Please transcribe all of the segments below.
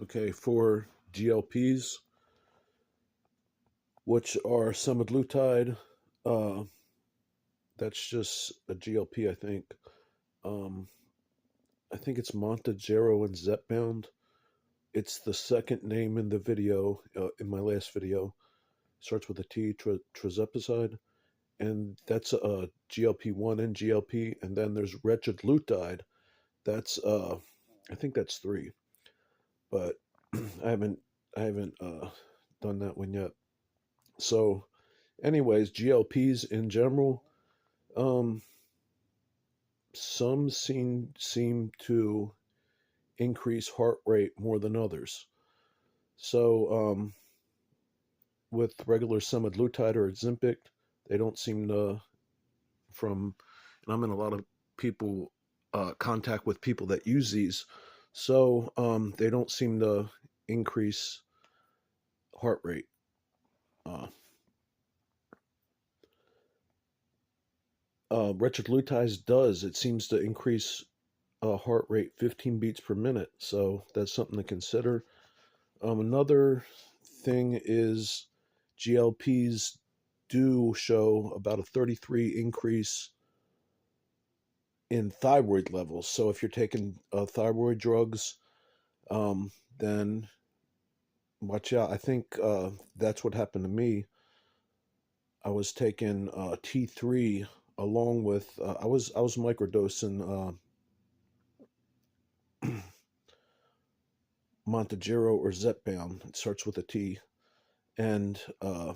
Okay, for GLPs, which are semaglutide, uh, that's just a GLP, I think. Um, I think it's Montejero and Zepbound. It's the second name in the video, in my last video. Starts with a T, trizepatide, and that's a GLP-1 and GLP, and then there's Retatrutide. That's I think that's three, but I haven't I haven't done that one yet. So, anyways, GLPs in general, um, some seem to increase heart rate more than others. So, with regular semaglutide or Ozempic, they don't seem to from, and I'm in a lot of people contact with people that use these, so they don't seem to increase heart rate. Uh, Retatrutide does. It seems to increase heart rate 15 beats per minute, so that's something to consider. Another thing is GLPs do show about a 33 increase in thyroid levels. So if you're taking thyroid drugs, then watch out. I think that's what happened to me. I was taking T3 along with I was microdosing Montejero or Zepbound. It starts with a T, and I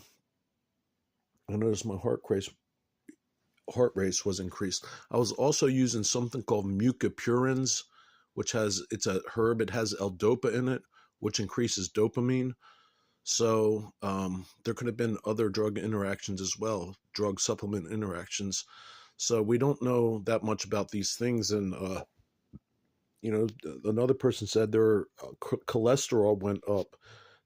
noticed my heart rate was increased. I was also using something called mucopurins, which it's a herb. It has L-Dopa in it, which increases dopamine. So there could have been other drug interactions as well, drug supplement interactions. So we don't know that much about these things. And another person said their cholesterol went up.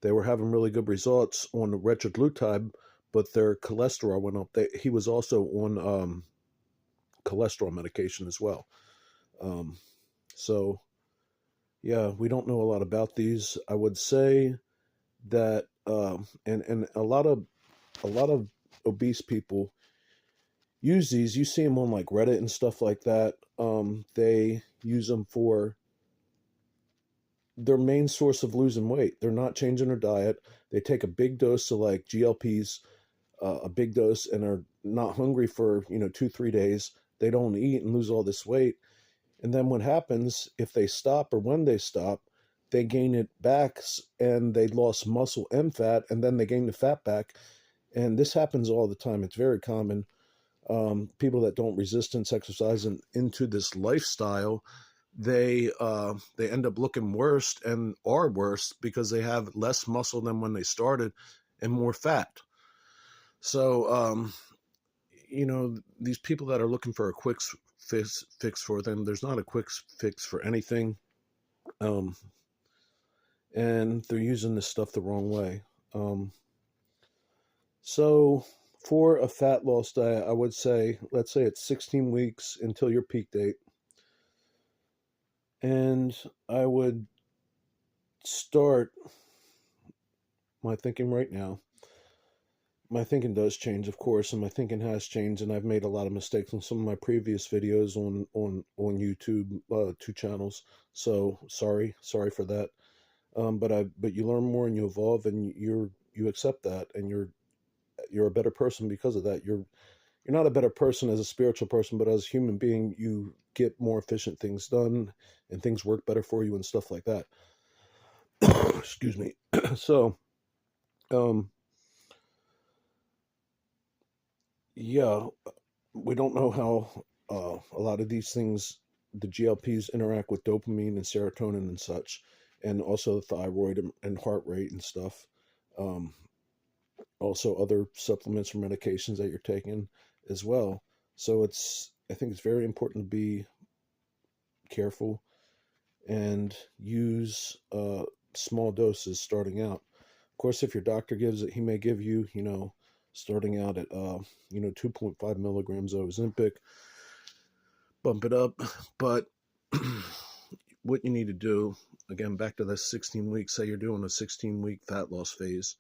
They were having really good results on the retatrutide, but their cholesterol went up. He was also on cholesterol medication as well. Um, so yeah, we don't know a lot about these. I would say that and a lot of obese people use these. You see them on like Reddit and stuff like that. They use them for their main source of losing weight. They're not changing their diet. They take a big dose of like GLPs, a big dose, and are not hungry for 2-3 days. They don't eat and lose all this weight. And then what happens if they stop or when they stop, they gain it back and they lost muscle and fat, and then they gain the fat back. And this happens all the time. It's very common. People that don't resistance exercise and into this lifestyle, they end up looking worse and are worse because they have less muscle than when they started and more fat. So these people that are looking for a quick fix for them, there's not a quick fix for anything. Um, and they're using this stuff the wrong way. So for a fat loss diet, I would say, let's say it's 16 weeks until your peak date. And I would start my thinking right now. My thinking does change, of course, and my thinking has changed, and I've made a lot of mistakes on some of my previous videos on YouTube, two channels. So sorry for that. But you learn more and you evolve, and you accept that, and you're a better person because of that. You're not a better person as a spiritual person, but as a human being, you get more efficient things done, and things work better for you and stuff like that. Excuse me. So, um, yeah, we don't know how a lot of these things, the GLPs, interact with dopamine and serotonin and such, and also the thyroid and heart rate and stuff. Um, Also, other supplements or medications that you're taking as well. So I think it's very important to be careful and use small doses starting out. Of course, if your doctor gives it, he may give you, starting out at 2.5 milligrams of Ozempic, bump it up. But what you need to do, again, back to the 16 weeks, say you're doing a 16-week fat loss phase.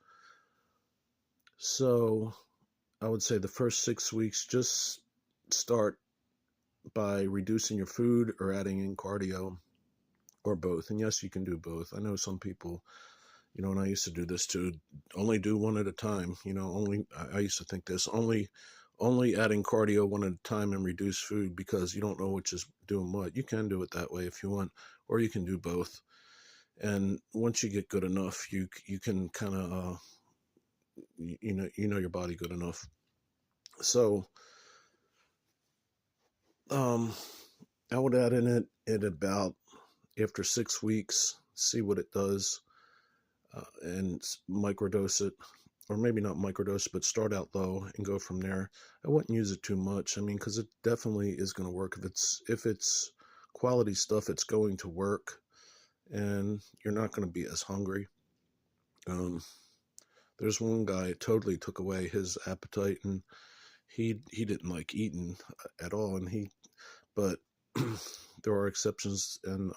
So I would say the first 6 weeks, just start by reducing your food or adding in cardio or both. And yes, you can do both. I know some people, and I used to do this too, only do one at a time. I used to think this, only adding cardio one at a time and reduce food because you don't know which is doing what. You can do it that way if you want, or you can do both. And once you get good enough, you can kind of you know your body good enough. So I would add in it at about after 6 weeks, see what it does, and microdose it, or maybe not microdose, but start out low and go from there. I wouldn't use it too much. I mean, because it definitely is going to work. If it's quality stuff, it's going to work, and you're not going to be as hungry. Um, there's one guy, it totally took away his appetite, and he didn't like eating at all, but there are exceptions, and